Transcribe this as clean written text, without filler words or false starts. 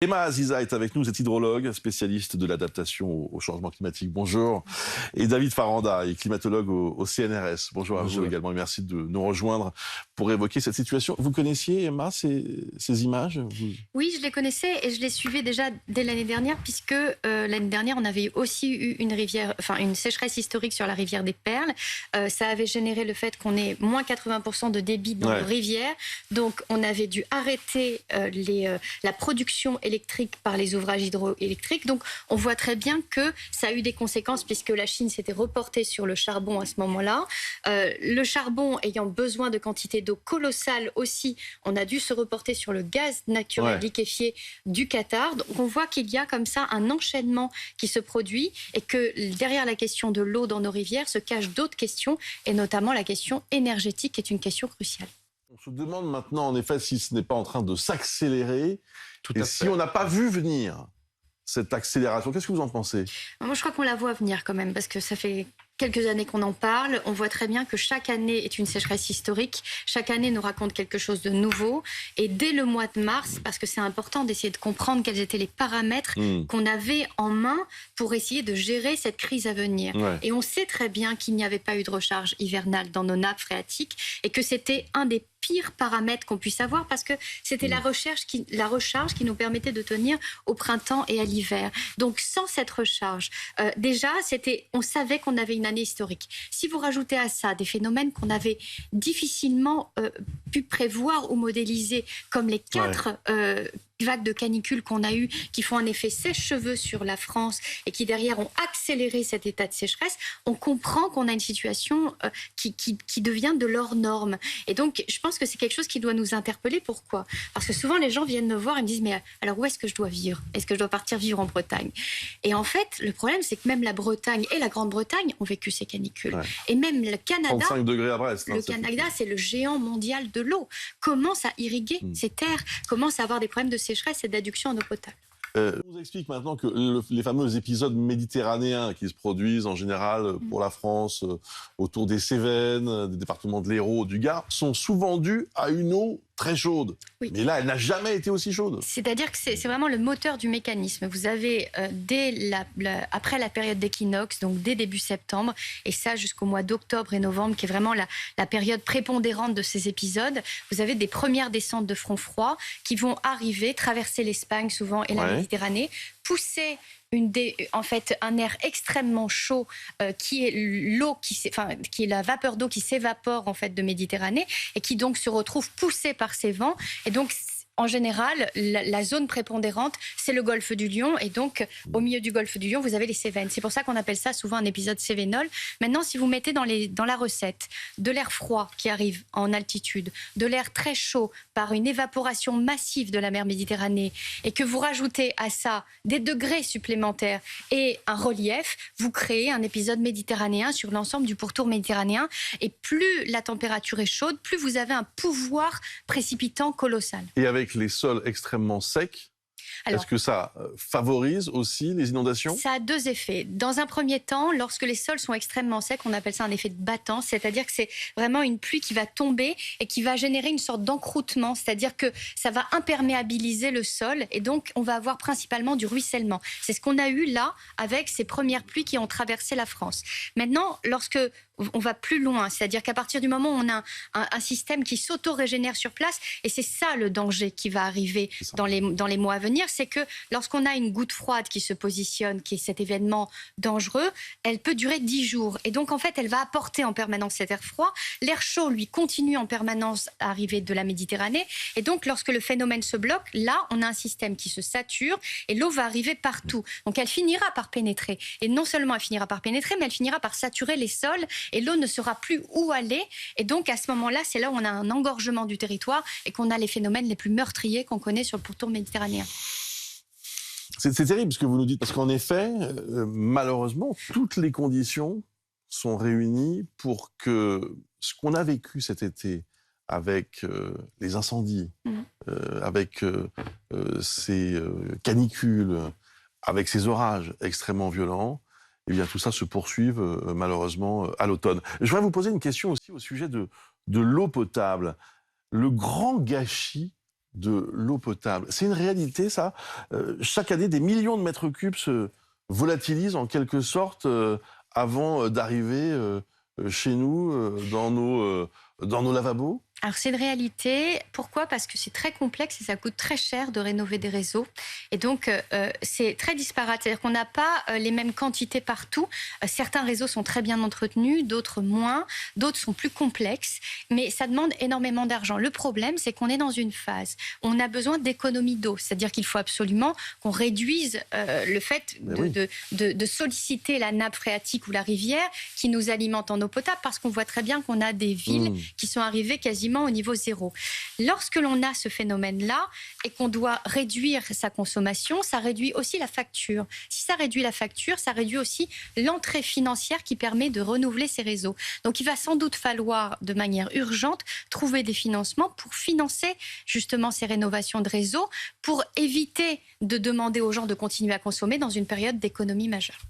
Emma Aziza est avec nous, vous êtes hydrologue, spécialiste de l'adaptation au changement climatique. Bonjour. Et David Faranda est climatologue au CNRS. Bonjour à vous également et merci de nous rejoindre pour évoquer cette situation. Vous connaissiez, Emma, ces images? Oui, je les connaissais et je les suivais déjà dès l'année dernière puisque l'année dernière, on avait aussi eu une sécheresse historique sur la rivière des Perles. Ça avait généré le fait qu'on ait moins 80% de débit dans nos rivières. Donc, on avait dû arrêter la production électrique par les ouvrages hydroélectriques. Donc, on voit très bien que ça a eu des conséquences puisque la Chine s'était reportée sur le charbon à ce moment-là. Le charbon ayant besoin de quantités d'eau colossales aussi, on a dû se reporter sur le gaz naturel liquéfié du Qatar. Donc, on voit qu'il y a comme ça un enchaînement qui se produit et que derrière la question de l'eau dans nos rivières se cachent d'autres questions et notamment la question énergétique qui est une question cruciale. On se demande maintenant, en effet, si ce n'est pas en train de s'accélérer. Et si on n'a pas vu venir cette accélération, qu'est-ce que vous en pensez? Moi, je crois qu'on la voit venir quand même, parce que ça fait quelques années qu'on en parle. On voit très bien que chaque année est une sécheresse historique. Chaque année nous raconte quelque chose de nouveau. Et dès le mois de mars, parce que c'est important d'essayer de comprendre quels étaient les paramètres qu'on avait en main pour essayer de gérer cette crise à venir. Et on sait très bien qu'il n'y avait pas eu de recharge hivernale dans nos nappes phréatiques et que c'était un des pires paramètres qu'on puisse avoir parce que c'était la recharge qui nous permettait de tenir au printemps et à l'hiver. Donc sans cette recharge, déjà on savait qu'on avait une année historique. Si vous rajoutez à ça des phénomènes qu'on avait difficilement pu prévoir ou modéliser, comme les quatre vagues de canicule qu'on a eues, qui font un effet sèche-cheveux sur la France et qui derrière ont accéléré cet état de sécheresse, on comprend qu'on a une situation qui devient de l'hors norme. Et donc, je pense que c'est quelque chose qui doit nous interpeller. Pourquoi? Parce que souvent, les gens viennent me voir et me disent « Mais alors, où est-ce que je dois vivre? Est-ce que je dois partir vivre en Bretagne ?» Et en fait, le problème, c'est que même la Bretagne et la Grande-Bretagne ont vécu ces canicules. Et même le Canada... 35 degrés à Brest. Le Canada, c'est le géant mondial de l'eau. Commence à irriguer ces terres, commence à avoir des problèmes de sécheresse et d'adduction en eau potable. On nous explique maintenant que les fameux épisodes méditerranéens qui se produisent en général pour la France, autour des Cévennes, des départements de l'Hérault, du Gard, sont souvent dus à une eau très chaude. Mais là, elle n'a jamais été aussi chaude. C'est-à-dire que c'est vraiment le moteur du mécanisme. Vous avez, après la période d'équinoxe, donc dès début septembre, et ça jusqu'au mois d'octobre et novembre, qui est vraiment la période prépondérante de ces épisodes, vous avez des premières descentes de front froid qui vont arriver, traverser l'Espagne souvent et la Méditerranée, pousser un air extrêmement chaud qui est l'eau qui est la vapeur d'eau qui s'évapore en fait de Méditerranée et qui donc se retrouve poussée par ces vents et donc en général, la zone prépondérante, c'est le golfe du Lion. Et donc, au milieu du golfe du Lion, vous avez les Cévennes. C'est pour ça qu'on appelle ça souvent un épisode cévénol. Maintenant, si vous mettez dans la recette de l'air froid qui arrive en altitude, de l'air très chaud par une évaporation massive de la mer Méditerranée, et que vous rajoutez à ça des degrés supplémentaires et un relief, vous créez un épisode méditerranéen sur l'ensemble du pourtour méditerranéen. Et plus la température est chaude, plus vous avez un pouvoir précipitant colossal. Et avec les sols extrêmement secs, est-ce que ça favorise aussi les inondations? Ça a deux effets. Dans un premier temps, lorsque les sols sont extrêmement secs, on appelle ça un effet de battance, c'est-à-dire que c'est vraiment une pluie qui va tomber et qui va générer une sorte d'encroûtement, c'est-à-dire que ça va imperméabiliser le sol et donc on va avoir principalement du ruissellement. C'est ce qu'on a eu là avec ces premières pluies qui ont traversé la France. Maintenant, lorsque on va plus loin, c'est-à-dire qu'à partir du moment où on a un système qui s'auto-régénère sur place, et c'est ça le danger qui va arriver dans les mois à venir, c'est que lorsqu'on a une goutte froide qui se positionne, qui est cet événement dangereux, elle peut durer 10 jours. Et donc, en fait, elle va apporter en permanence cet air froid. L'air chaud, lui, continue en permanence à arriver de la Méditerranée. Et donc, lorsque le phénomène se bloque, là, on a un système qui se sature et l'eau va arriver partout. Donc, elle finira par pénétrer. Et non seulement elle finira par pénétrer, mais elle finira par saturer les sols et l'eau ne saura plus où aller. Et donc, à ce moment-là, c'est là où on a un engorgement du territoire et qu'on a les phénomènes les plus meurtriers qu'on connaît sur le pourtour méditerranéen. C'est terrible ce que vous nous dites, parce qu'en effet, malheureusement, toutes les conditions sont réunies pour que ce qu'on a vécu cet été avec les incendies, avec ces canicules, avec ces orages extrêmement violents, eh bien tout ça se poursuive malheureusement à l'automne. Je voudrais vous poser une question aussi au sujet de l'eau potable. Le grand gâchis de l'eau potable. C'est une réalité, ça. Chaque année, des millions de mètres cubes se volatilisent en quelque sorte avant d'arriver chez nous, dans nos lavabos. Alors c'est une réalité. Pourquoi? Parce que c'est très complexe et ça coûte très cher de rénover des réseaux. Et donc c'est très disparate. C'est-à-dire qu'on n'a pas les mêmes quantités partout. Certains réseaux sont très bien entretenus, d'autres moins, d'autres sont plus complexes. Mais ça demande énormément d'argent. Le problème, c'est qu'on est dans une phase où on a besoin d'économie d'eau. C'est-à-dire qu'il faut absolument qu'on réduise le fait de solliciter la nappe phréatique ou la rivière qui nous alimente en eau potable, parce qu'on voit très bien qu'on a des villes qui sont arrivées quasiment au niveau zéro. Lorsque l'on a ce phénomène-là et qu'on doit réduire sa consommation, ça réduit aussi la facture. Si ça réduit la facture, ça réduit aussi l'entrée financière qui permet de renouveler ces réseaux. Donc il va sans doute falloir de manière urgente trouver des financements pour financer justement ces rénovations de réseaux, pour éviter de demander aux gens de continuer à consommer dans une période d'économie majeure.